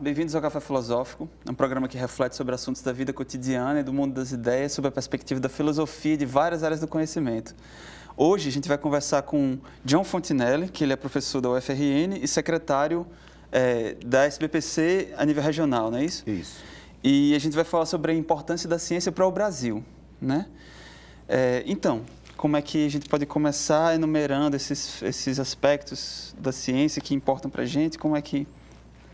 bem-vindos ao Café Filosófico, um programa que reflete sobre assuntos da vida cotidiana e do mundo das ideias sob a perspectiva da filosofia e de várias áreas do conhecimento. Hoje a gente vai conversar com John Fontinelli, que ele é professor da UFRN e secretário da SBPC a nível regional, não é isso? Isso. E a gente vai falar sobre a importância da ciência para o Brasil, né? Então, como é que a gente pode começar enumerando esses aspectos da ciência que importam para a gente? Como é que...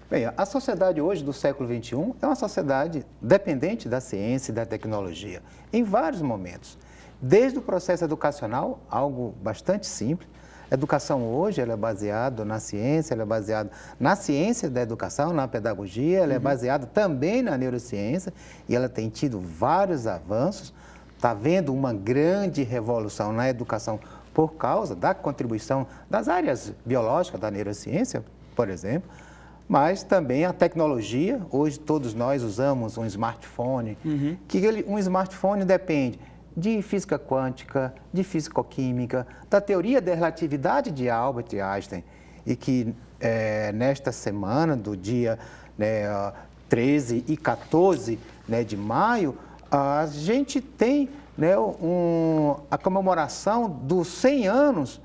Bem, a sociedade hoje do século XXI é uma sociedade dependente da ciência e da tecnologia, em vários momentos. Desde o processo educacional, algo bastante simples. A educação hoje ela é baseada na ciência, ela é baseada na ciência da educação, na pedagogia, ela é baseada também na neurociência e ela tem tido vários avanços. Está havendo uma grande revolução na educação por causa da contribuição das áreas biológicas da neurociência, por exemplo. Mas também a tecnologia, hoje todos nós usamos um smartphone, um smartphone depende de física quântica, de fisicoquímica, da teoria da relatividade de Albert Einstein, e que nesta semana, do dia 13 e 14 de maio, a gente tem a comemoração dos 100 anos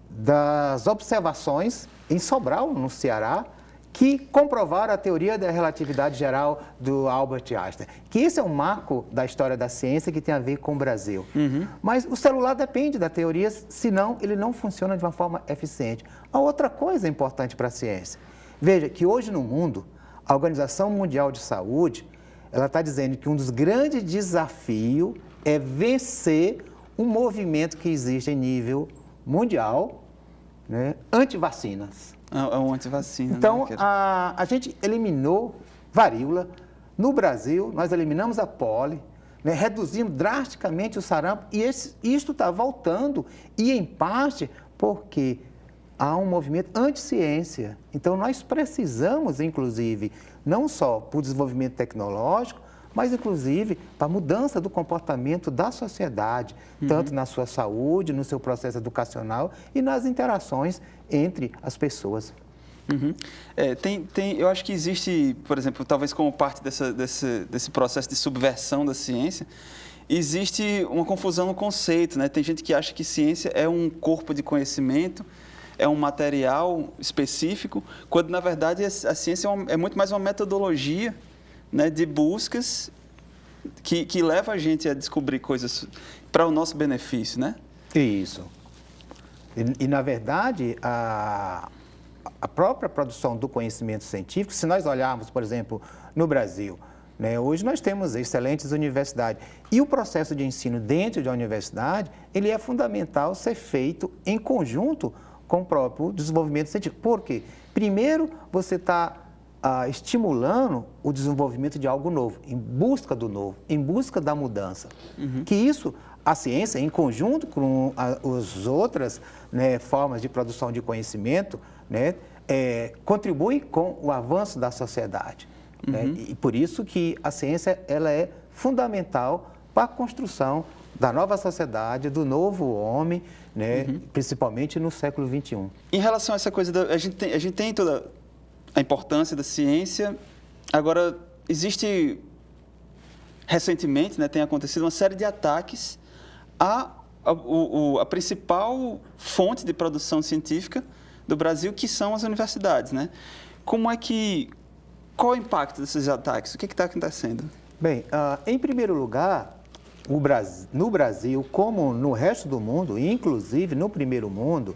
das observações em Sobral, no Ceará, que comprovaram a teoria da relatividade geral do Albert Einstein. Que esse é um marco da história da ciência que tem a ver com o Brasil. Mas o celular depende da teoria, senão ele não funciona de uma forma eficiente. A outra coisa importante para a ciência. Veja que hoje no mundo, a Organização Mundial de Saúde, ela está dizendo que um dos grandes desafios é vencer um movimento que existe em nível mundial, anti-vacinas. É um antivacina. Então, a gente eliminou varíola. No Brasil, nós eliminamos a poli, reduzimos drasticamente o sarampo e isto está voltando. E, em parte, porque há um movimento anti-ciência. Então, nós precisamos, inclusive, não só para o desenvolvimento tecnológico, mas, inclusive, para a mudança do comportamento da sociedade, tanto na sua saúde, no seu processo educacional e nas interações entre as pessoas. Eu acho que existe, por exemplo, talvez como parte desse processo de subversão da ciência, existe uma confusão no conceito, né? Tem gente que acha que ciência é um corpo de conhecimento, é um material específico, quando, na verdade, a ciência é muito mais uma metodologia, né, de buscas que leva a gente a descobrir coisas para o nosso benefício, né? Isso. E na verdade, a própria produção do conhecimento científico, se nós olharmos, por exemplo, no Brasil, hoje nós temos excelentes universidades. E o processo de ensino dentro da universidade, ele é fundamental ser feito em conjunto com o próprio desenvolvimento científico. Por quê? Primeiro, você está estimulando o desenvolvimento de algo novo, em busca do novo, em busca da mudança. Que isso, a ciência, em conjunto com as outras formas de produção de conhecimento, contribui com o avanço da sociedade. E por isso que a ciência ela é fundamental para a construção da nova sociedade, do novo homem, principalmente no século XXI. Em relação a essa coisa, a gente tem toda a importância da ciência. Agora, existe, recentemente, tem acontecido uma série de ataques à principal fonte de produção científica do Brasil, que são as universidades, né? Qual é o impacto desses ataques? O que está acontecendo? Bem, em primeiro lugar, no Brasil, como no resto do mundo, inclusive no primeiro mundo,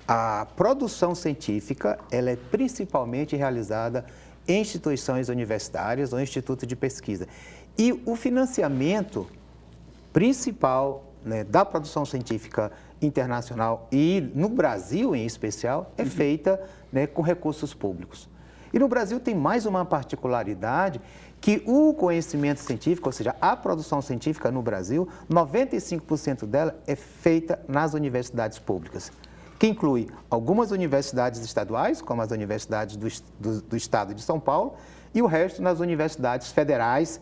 a produção científica ela é principalmente realizada em instituições universitárias ou institutos de pesquisa. E o financiamento principal da produção científica internacional e no Brasil em especial é feita com recursos públicos. E no Brasil tem mais uma particularidade que o conhecimento científico, ou seja, a produção científica no Brasil, 95% dela é feita nas universidades públicas, que inclui algumas universidades estaduais, como as universidades do Estado de São Paulo, e o resto nas universidades federais,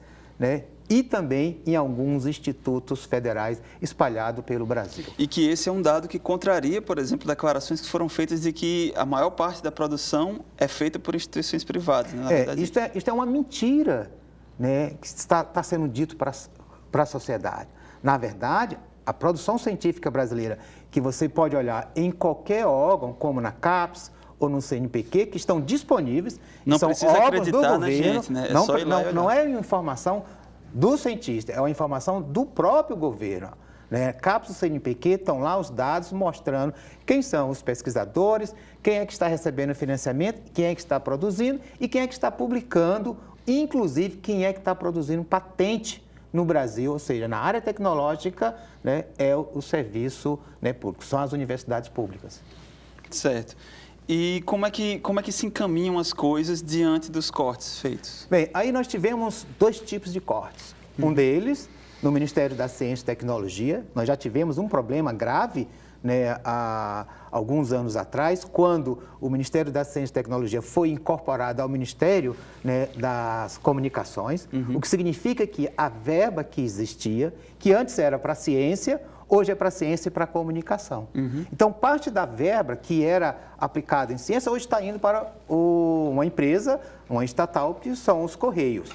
e também em alguns institutos federais espalhados pelo Brasil. E que esse é um dado que contraria, por exemplo, declarações que foram feitas de que a maior parte da produção é feita por instituições privadas. Né? Na verdade, isto é uma mentira, né, que está sendo dito para a sociedade. Na verdade, a produção científica brasileira, que você pode olhar em qualquer órgão, como na CAPES ou no CNPq, que estão disponíveis, não são precisa órgãos acreditar do na governo, gente, né? Não é informação do cientista, é uma informação do próprio governo. Né? CAPES e CNPq estão lá os dados mostrando quem são os pesquisadores, quem é que está recebendo financiamento, quem é que está produzindo e quem é que está publicando, inclusive quem é que está produzindo patente no Brasil, ou seja, na área tecnológica, né, é o serviço, né, público, são as universidades públicas. Certo. E como é que se encaminham as coisas diante dos cortes feitos? Bem, aí nós tivemos dois tipos de cortes. Um deles, no Ministério da Ciência e Tecnologia, nós já tivemos um problema grave, né, há alguns anos atrás, quando o Ministério da Ciência e Tecnologia foi incorporado ao Ministério, né, das Comunicações, o que significa que a verba que existia, que antes era para a ciência, hoje é para a ciência e para a comunicação. Então, parte da verba que era aplicada em ciência, hoje está indo para uma empresa, uma estatal, que são os Correios.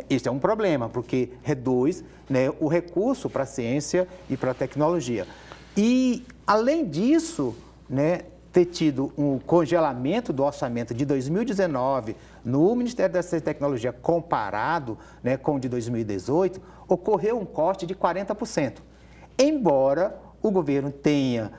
Este é um problema, porque reduz, né, o recurso para a ciência e para a tecnologia. E, além disso, né, ter tido um congelamento do orçamento de 2019 no Ministério da Ciência e Tecnologia comparado, né, com o de 2018, ocorreu um corte de 40%. Embora o governo tenha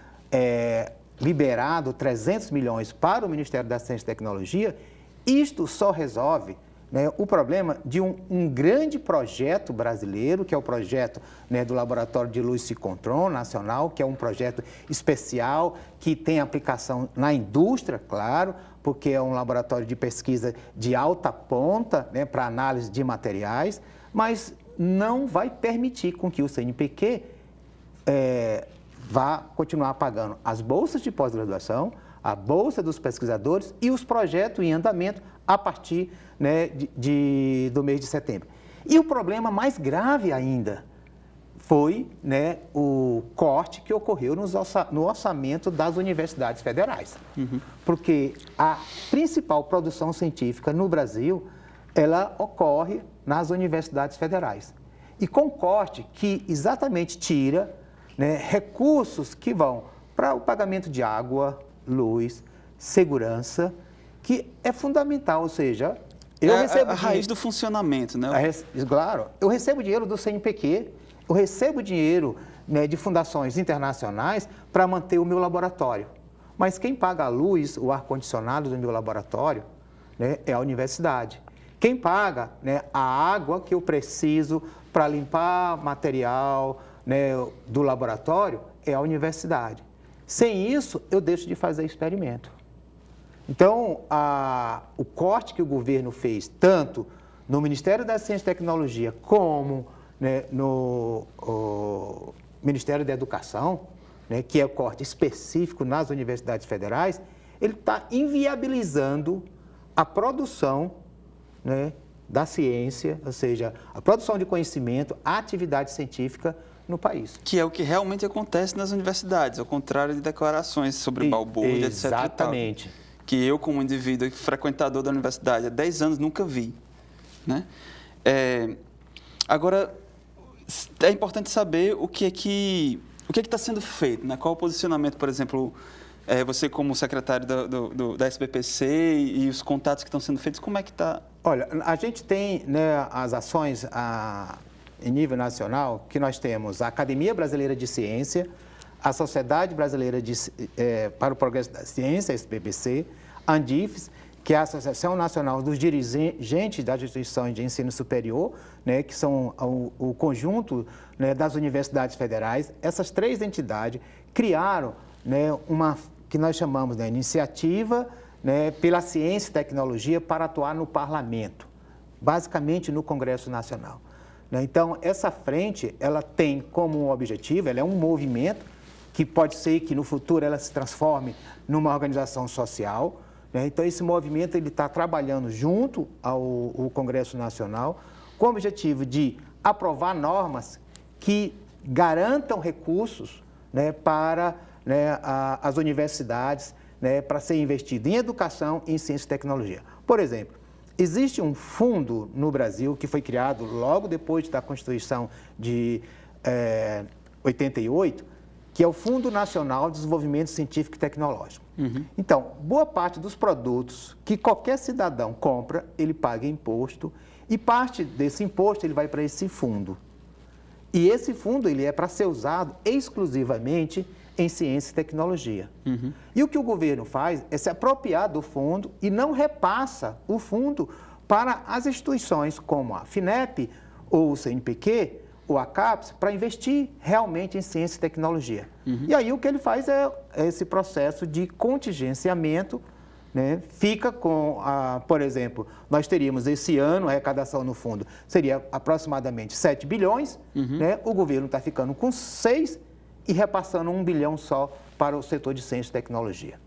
liberado 300 milhões para o Ministério da Ciência e Tecnologia, isto só resolve, né, o problema de um grande projeto brasileiro, que é o projeto, né, do Laboratório de Luz Cicotron Nacional, que é um projeto especial, que tem aplicação na indústria, claro, porque é um laboratório de pesquisa de alta ponta, né, para análise de materiais, mas não vai permitir com que o CNPq vá continuar pagando as bolsas de pós-graduação, a bolsa dos pesquisadores e os projetos em andamento a partir, né, do mês de setembro. E o problema mais grave ainda foi, né, o corte que ocorreu no orçamento das universidades federais. Porque a principal produção científica no Brasil, ela ocorre nas universidades federais. E com corte que exatamente tira, né, recursos que vão para o pagamento de água, luz, segurança, que é fundamental, ou seja, eu recebo a raiz do funcionamento, né? Claro, eu recebo dinheiro do CNPq, eu recebo dinheiro, né, de fundações internacionais para manter o meu laboratório. Mas quem paga a luz, o ar-condicionado do meu laboratório, né, é a universidade. Quem paga, né, a água que eu preciso para limpar material, né, do laboratório é a universidade. Sem isso, eu deixo de fazer experimento. Então, o corte que o governo fez, tanto no Ministério da Ciência e Tecnologia como, né, no Ministério da Educação, né, que é o corte específico nas universidades federais, ele está inviabilizando a produção, né, da ciência, ou seja, a produção de conhecimento, a atividade científica no país. Que é o que realmente acontece nas universidades, ao contrário de declarações sobre balbúrdia, etc. Exatamente. Que eu, como indivíduo frequentador da universidade há 10 anos, nunca vi. Né? Agora, é importante saber o que é que está sendo feito, né? Qual o posicionamento, por exemplo, você como secretário da SBPC e os contatos que estão sendo feitos, como é que está? Olha, a gente tem, né, as ações em nível nacional, que nós temos a Academia Brasileira de Ciência, a Sociedade Brasileira para o Progresso da Ciência, a SBPC, a ANDIFES, que é a Associação Nacional dos Dirigentes das Instituições de Ensino Superior, né, que são o conjunto, né, das universidades federais. Essas três entidades criaram, né, uma que nós chamamos de iniciativa, né, pela ciência e tecnologia para atuar no parlamento, basicamente no Congresso Nacional. Então, essa frente, ela tem como objetivo, ela é um movimento que pode ser que no futuro ela se transforme numa organização social, né? Então, esse movimento ele está trabalhando junto ao Congresso Nacional com o objetivo de aprovar normas que garantam recursos, né, para, né, as universidades, né, para ser investido em educação, em ciência e tecnologia. Por exemplo, existe um fundo no Brasil que foi criado logo depois da Constituição de 88, que é o Fundo Nacional de Desenvolvimento Científico e Tecnológico. Então, boa parte dos produtos que qualquer cidadão compra, ele paga imposto, e parte desse imposto ele vai para esse fundo. E esse fundo ele é para ser usado exclusivamente em ciência e tecnologia. E o que o governo faz é se apropriar do fundo e não repassa o fundo para as instituições como a FINEP, ou o CNPq, ou a CAPES, para investir realmente em ciência e tecnologia. E aí o que ele faz é esse processo de contingenciamento, né? Fica com, por exemplo, nós teríamos esse ano, a arrecadação no fundo seria aproximadamente 7 bilhões, né? O governo está ficando com 6 e repassando 1 bilhão só para o setor de ciência e tecnologia.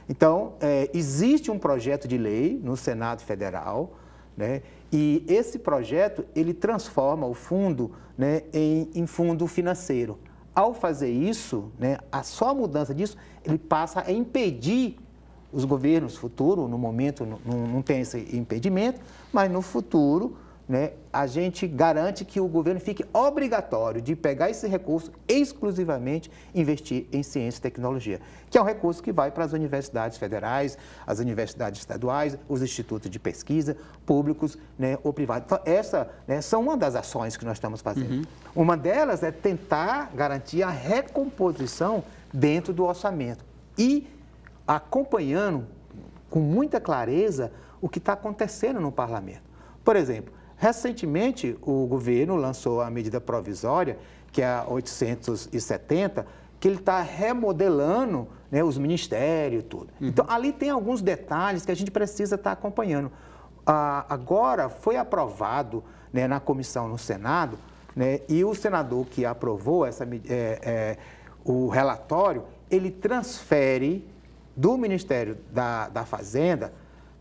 Então, existe um projeto de lei no Senado Federal, né? E esse projeto, ele transforma o fundo, né, em fundo financeiro. Ao fazer isso, né, a só mudança disso, ele passa a impedir os governos futuros, no momento não tem esse impedimento, mas no futuro, né, a gente garante que o governo fique obrigatório de pegar esse recurso exclusivamente investir em ciência e tecnologia, que é um recurso que vai para as universidades federais, as universidades estaduais, os institutos de pesquisa, públicos, né, ou privados. Então, essa, né, são uma das ações que nós estamos fazendo. Uma delas é tentar garantir a recomposição dentro do orçamento e acompanhando com muita clareza o que está acontecendo no parlamento. Por exemplo, recentemente o governo lançou a medida provisória, que é a 870, que ele está remodelando, né, os ministérios e tudo. Então, ali tem alguns detalhes que a gente precisa estar acompanhando. Agora foi aprovado, né, na comissão no Senado, né, e o senador que aprovou o relatório, ele transfere do Ministério da Fazenda,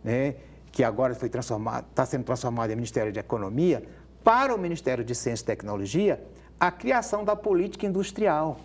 né, que agora está sendo transformado em Ministério de Economia, para o Ministério de Ciência e Tecnologia, a criação da política industrial.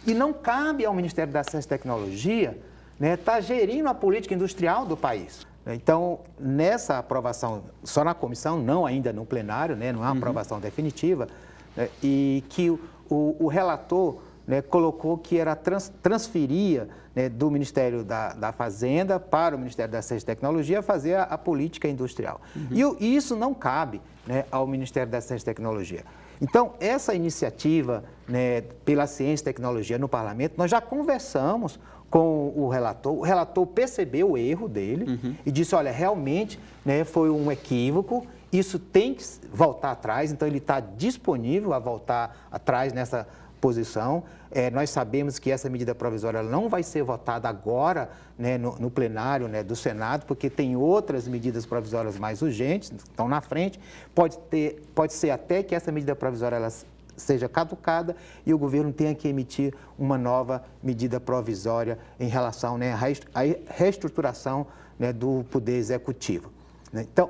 E não cabe ao Ministério da Ciência e Tecnologia, né, estar gerindo a política industrial do país. Então, nessa aprovação, só na comissão, não ainda no plenário, né, não é uma aprovação definitiva, né, e que o relator, né, colocou que era transferia, né, do Ministério da Fazenda para o Ministério da Ciência e Tecnologia fazer a política industrial. E isso não cabe, né, ao Ministério da Ciência e Tecnologia. Então, essa iniciativa, né, pela ciência e tecnologia no parlamento, nós já conversamos com o relator percebeu o erro dele e disse, olha, realmente, né, foi um equívoco, isso tem que voltar atrás, então ele está disponível a voltar atrás nessa posição. Nós sabemos que essa medida provisória não vai ser votada agora, né, no plenário, né, do Senado, porque tem outras medidas provisórias mais urgentes, estão na frente. Pode ser até que essa medida provisória ela seja caducada e o governo tenha que emitir uma nova medida provisória em relação, né, à reestruturação, né, do Poder Executivo. Então,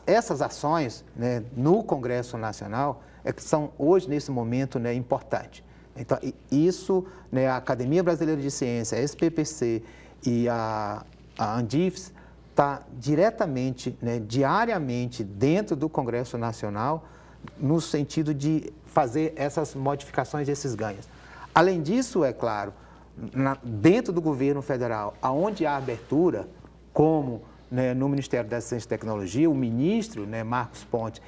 essas ações, né, no Congresso Nacional que são hoje, nesse momento, né, importantes. Então, isso, né, a Academia Brasileira de Ciência, a SPPC e a Andifes está diretamente, né, diariamente dentro do Congresso Nacional no sentido de fazer essas modificações, esses ganhos. Além disso, é claro, dentro do governo federal, onde há abertura, como, né, no Ministério da Ciência e Tecnologia, o ministro, né, Marcos Pontes,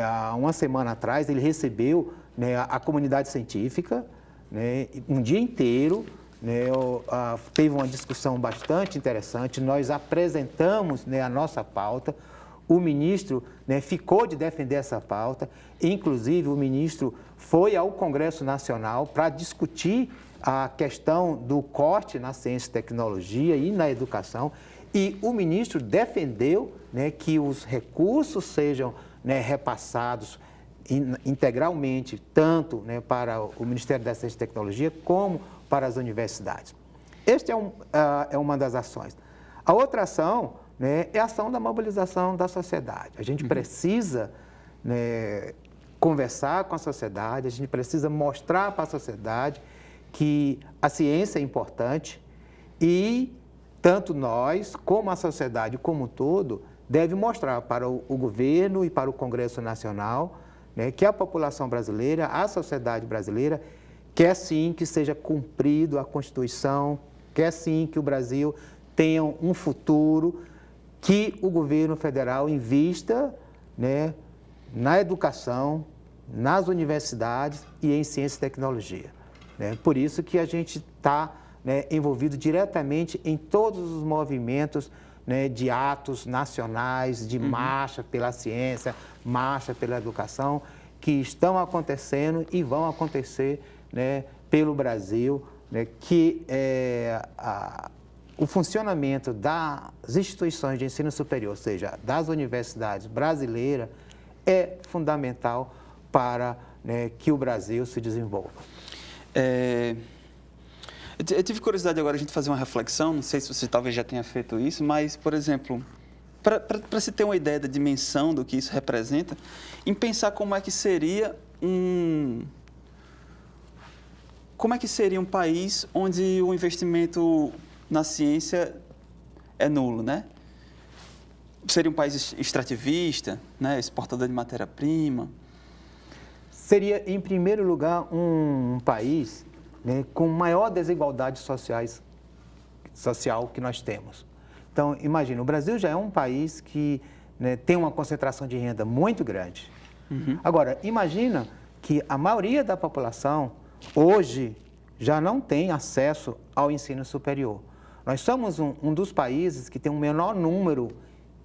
há uma semana atrás, ele recebeu, né, a comunidade científica, né, um dia inteiro, né, teve uma discussão bastante interessante, nós apresentamos, né, a nossa pauta, o ministro, né, ficou de defender essa pauta, inclusive o ministro foi ao Congresso Nacional para discutir a questão do corte na ciência e tecnologia e na educação, e o ministro defendeu, né, que os recursos sejam, né, repassados integralmente, tanto, né, para o Ministério da Ciência e Tecnologia, como para as universidades. Esta é uma das ações. A outra ação, né, é a ação da mobilização da sociedade. A gente precisa, né, conversar com a sociedade, a gente precisa mostrar para a sociedade que a ciência é importante e tanto nós, como a sociedade como um todo, deve mostrar para o governo e para o Congresso Nacional, né, que a população brasileira, a sociedade brasileira, quer sim que seja cumprido a Constituição, quer sim que o Brasil tenha um futuro, que o governo federal invista, né, na educação, nas universidades e em ciência e tecnologia. Né? Por isso que a gente está, né, envolvido diretamente em todos os movimentos, né, de atos nacionais, de marcha pela ciência, marcha pela educação, que estão acontecendo e vão acontecer, né, pelo Brasil, né, que o funcionamento das instituições de ensino superior, ou seja, das universidades brasileiras, é fundamental para, né, que o Brasil se desenvolva. Eu tive curiosidade agora a gente fazer uma reflexão, não sei se você talvez já tenha feito isso, mas, por exemplo, para se ter uma ideia da dimensão do que isso representa, em pensar como é que seria um país onde o investimento na ciência é nulo, né? Seria um país extrativista, né? Exportador de matéria-prima? Seria, em primeiro lugar, um país, né, com maior desigualdade social que nós temos. Então, imagina, o Brasil já é um país que, né, tem uma concentração de renda muito grande. Agora, imagina que a maioria da população hoje já não tem acesso ao ensino superior. Nós somos um dos países que tem um menor número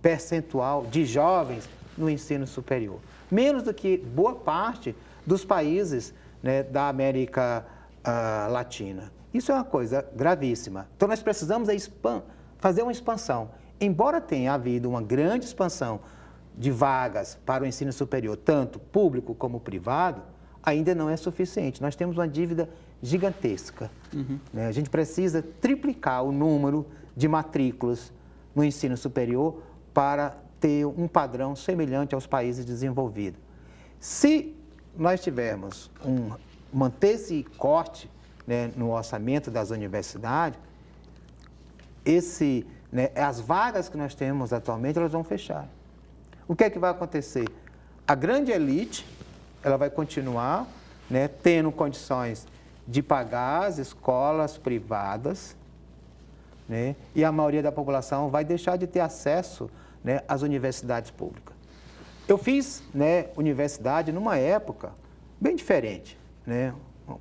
percentual de jovens no ensino superior. Menos do que boa parte dos países, né, da América Latina. Isso é uma coisa gravíssima. Então, nós precisamos fazer uma expansão. Embora tenha havido uma grande expansão de vagas para o ensino superior, tanto público como privado, ainda não é suficiente. Nós temos uma dívida gigantesca. Né? A gente precisa triplicar o número de matrículas no ensino superior para ter um padrão semelhante aos países desenvolvidos. Se nós tivermos manter esse corte, né, no orçamento das universidades, né, as vagas que nós temos atualmente, elas vão fechar. O que é que vai acontecer? A grande elite, ela vai continuar, né, tendo condições de pagar as escolas privadas, né, e a maioria da população vai deixar de ter acesso, né, às universidades públicas. Eu fiz, né, universidade numa época bem diferente, né,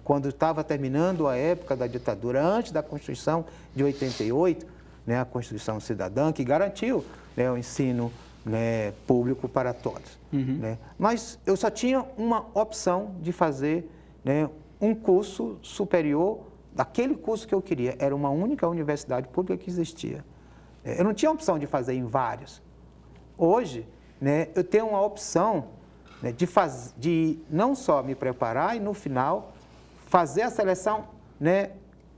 quando estava terminando a época da ditadura, antes da Constituição de 88, né, a Constituição Cidadã, que garantiu, né, o ensino, né, público para todos. Né? Mas eu só tinha uma opção de fazer, né, um curso superior, daquele curso que eu queria. Era uma única universidade pública que existia. Eu não tinha opção de fazer em vários. Hoje, né, eu tenho uma opção, né, de não só me preparar e, no final, fazer a seleção, né,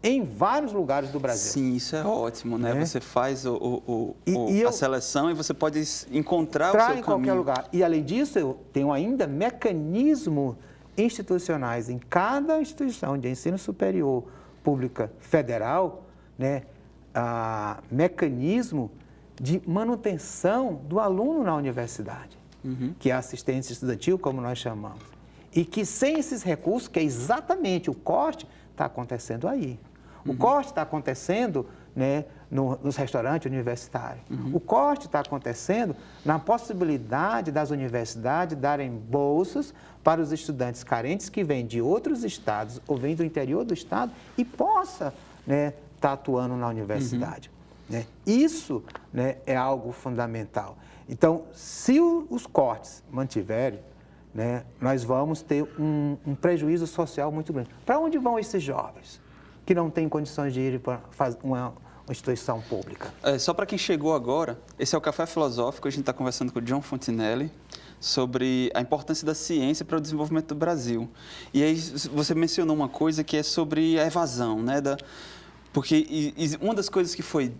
em vários lugares do Brasil. Sim, isso é ótimo, né? Você faz a seleção e você pode encontrar o seu caminho. Em qualquer lugar. E, além disso, eu tenho ainda mecanismos institucionais em cada instituição de ensino superior pública federal, né, mecanismo de manutenção do aluno na universidade, que é a assistência estudantil, como nós chamamos. E que sem esses recursos, que é exatamente o corte, está acontecendo aí. O corte está acontecendo, né, nos restaurantes universitários. O corte está acontecendo na possibilidade das universidades darem bolsas para os estudantes carentes que vêm de outros estados ou vêm do interior do estado e possa, né, estar atuando na universidade. Né? Isso, né, é algo fundamental. Então, se os cortes mantiverem, né, nós vamos ter um prejuízo social muito grande. Para onde vão esses jovens que não têm condições de ir para uma instituição pública? Só para quem chegou agora, esse é o Café Filosófico. A gente está conversando com o John Fontinelli sobre a importância da ciência para o desenvolvimento do Brasil. E aí você mencionou uma coisa que é sobre a evasão, né? Porque uma das coisas que foi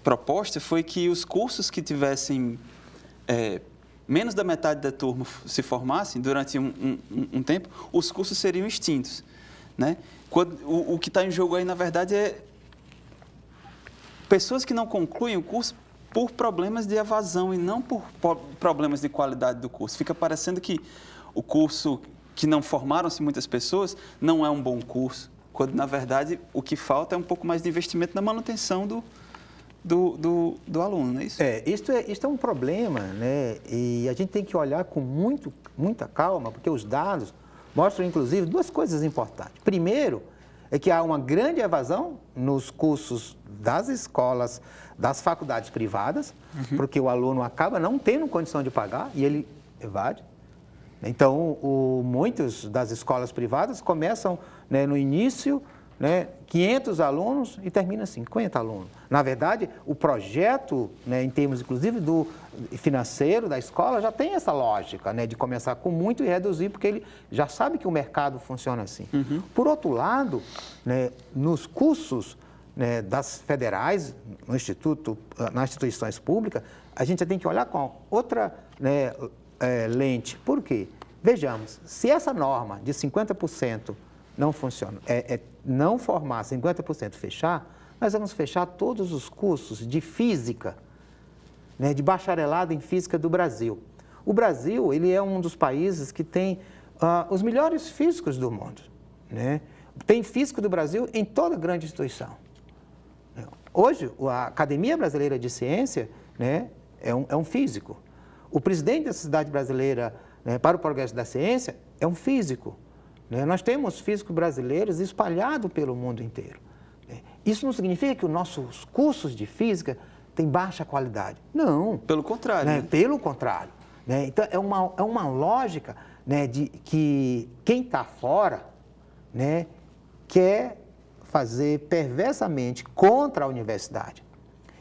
proposta foi que os cursos que tivessem menos da metade da turma se formasse durante um tempo, os cursos seriam extintos, né? O que está em jogo aí, na verdade, é pessoas que não concluem o curso por problemas de evasão e não por problemas de qualidade do curso. Fica parecendo que o curso que não formaram-se muitas pessoas não é um bom curso, quando, na verdade, o que falta é um pouco mais de investimento na manutenção do aluno, não é isso? Isto é um problema, né? E a gente tem que olhar com muita calma, porque os dados mostram, inclusive, duas coisas importantes. Primeiro, é que há uma grande evasão nos cursos das escolas, das faculdades privadas, porque o aluno acaba não tendo condição de pagar e ele evade. Então, muitas das escolas privadas começam, né, no início, né, 500 alunos e termina 50 alunos. Na verdade, o projeto, né, em termos, inclusive, do financeiro da escola, já tem essa lógica, né, de começar com muito e reduzir, porque ele já sabe que o mercado funciona assim. Por outro lado, né, nos cursos, né, das federais, nas instituições públicas, a gente já tem que olhar com outra, né, lente. Por quê? Vejamos, se essa norma de 50% não funciona, não formar 50% fechar, nós vamos fechar todos os cursos de física, né, de bacharelado em física do Brasil. O Brasil, ele é um dos países que tem os melhores físicos do mundo, né? Tem físico do Brasil em toda grande instituição. Hoje, a Academia Brasileira de Ciência, né, é um físico. O presidente da Sociedade Brasileira, né, para o Progresso da Ciência é um físico. Nós temos físicos brasileiros espalhados pelo mundo inteiro. Isso não significa que os nossos cursos de física têm baixa qualidade. Não. Pelo contrário. Né? Né? Pelo contrário. Né? Então, é uma lógica, né, de que quem está fora, né, quer fazer perversamente contra a universidade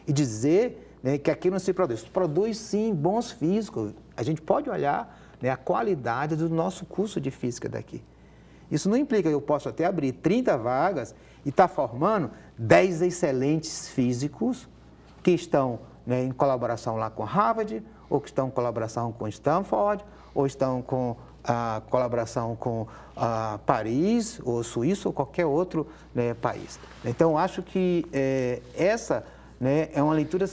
e dizer, né, que aqui não se produz. Produz, sim, bons físicos. A gente pode olhar, né, a qualidade do nosso curso de física daqui. Isso não implica que eu possa até abrir 30 vagas e estar formando 10 excelentes físicos que estão, né, em colaboração lá com Harvard, ou que estão em colaboração com Stanford, ou estão com colaboração com Paris, ou Suíça, ou qualquer outro, né, país. Então, acho que essa, né, é uma leitura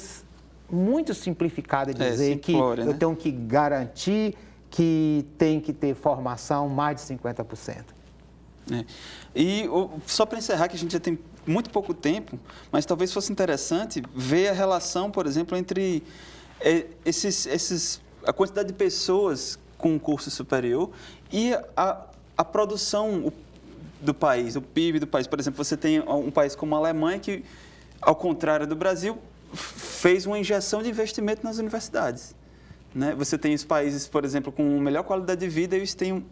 muito simplificada de dizer simplória, que eu né? tenho que garantir que tem que ter formação mais de 50%. E só para encerrar, que a gente já tem muito pouco tempo, mas talvez fosse interessante ver a relação, por exemplo, entre a quantidade de pessoas com um curso superior e a produção do país, o PIB do país. Por exemplo, você tem um país como a Alemanha que, ao contrário do Brasil, fez uma injeção de investimento nas universidades. Né? Você tem os países, por exemplo, com melhor qualidade de vida e eles têm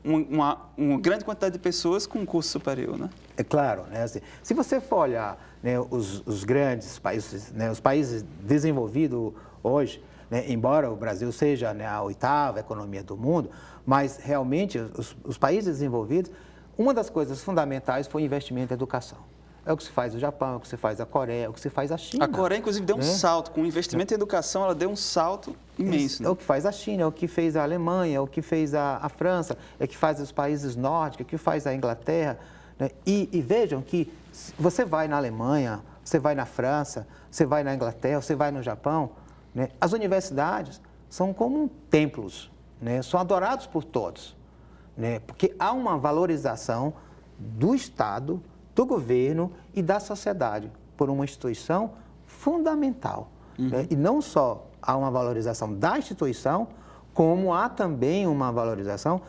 uma grande quantidade de pessoas com curso superior. Né? É claro, né? Assim, se você for olhar, né, os grandes países, né, os países desenvolvidos hoje, né, embora o Brasil seja, né, a 8ª economia do mundo, mas realmente os países desenvolvidos, uma das coisas fundamentais foi o investimento em educação. É o que se faz no Japão, é o que se faz na Coreia, é o que se faz na China. A Coreia, inclusive, deu um salto. Com o investimento em educação, ela deu um salto imenso. É né? o que faz a China, é o que fez a Alemanha, é o que fez a França, é o que faz os países nórdicos, é o que faz a Inglaterra. Né? E vejam que você vai na Alemanha, você vai na França, você vai na Inglaterra, você vai no Japão, né? As universidades são como templos, né? São adorados por todos, né? Porque há uma valorização do Estado, do governo e da sociedade por uma instituição fundamental. Né? E não só há uma valorização da instituição, como há também uma valorização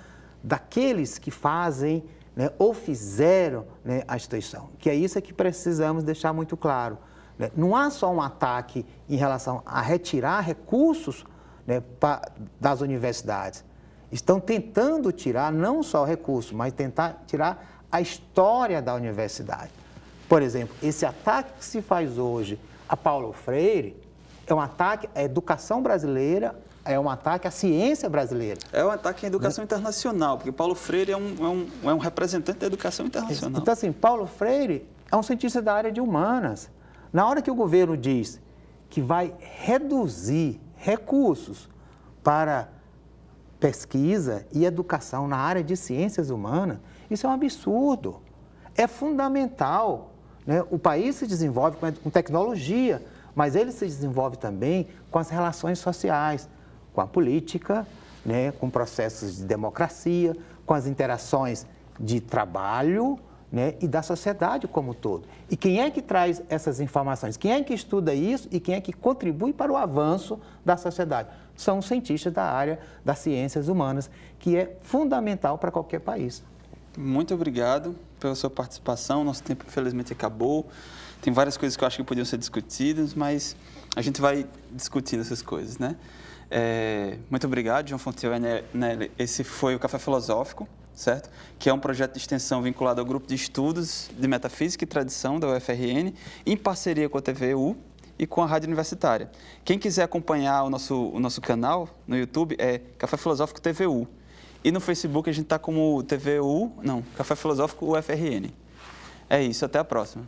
daqueles que fazem, né, ou fizeram, né, a instituição. Que é isso que precisamos deixar muito claro. Né? Não há só um ataque em relação a retirar recursos, né, das universidades. Estão tentando tirar não só recursos, mas tentar tirar a história da universidade. Por exemplo, esse ataque que se faz hoje a Paulo Freire é um ataque à educação brasileira, é um ataque à ciência brasileira. É um ataque à educação internacional, porque Paulo Freire é um representante da educação internacional. Então, assim, Paulo Freire é um cientista da área de humanas. Na hora que o governo diz que vai reduzir recursos para pesquisa e educação na área de ciências humanas, isso é um absurdo. É fundamental, né? O país se desenvolve com tecnologia, mas ele se desenvolve também com as relações sociais, com a política, né? Com processos de democracia, com as interações de trabalho, né? E da sociedade como um todo. E quem é que traz essas informações? Quem é que estuda isso e quem é que contribui para o avanço da sociedade? São os cientistas da área das ciências humanas, que é fundamental para qualquer país. Muito obrigado pela sua participação. Nosso tempo, infelizmente, acabou. Tem várias coisas que eu acho que podiam ser discutidas, mas a gente vai discutindo essas coisas, né? Muito obrigado, João Fonthiel. Esse foi o Café Filosófico, certo? Que é um projeto de extensão vinculado ao Grupo de Estudos de Metafísica e Tradição da UFRN, em parceria com a TVU e com a Rádio Universitária. Quem quiser acompanhar o nosso canal no YouTube é Café Filosófico TVU. E no Facebook a gente está como Café Filosófico UFRN. É isso, até a próxima.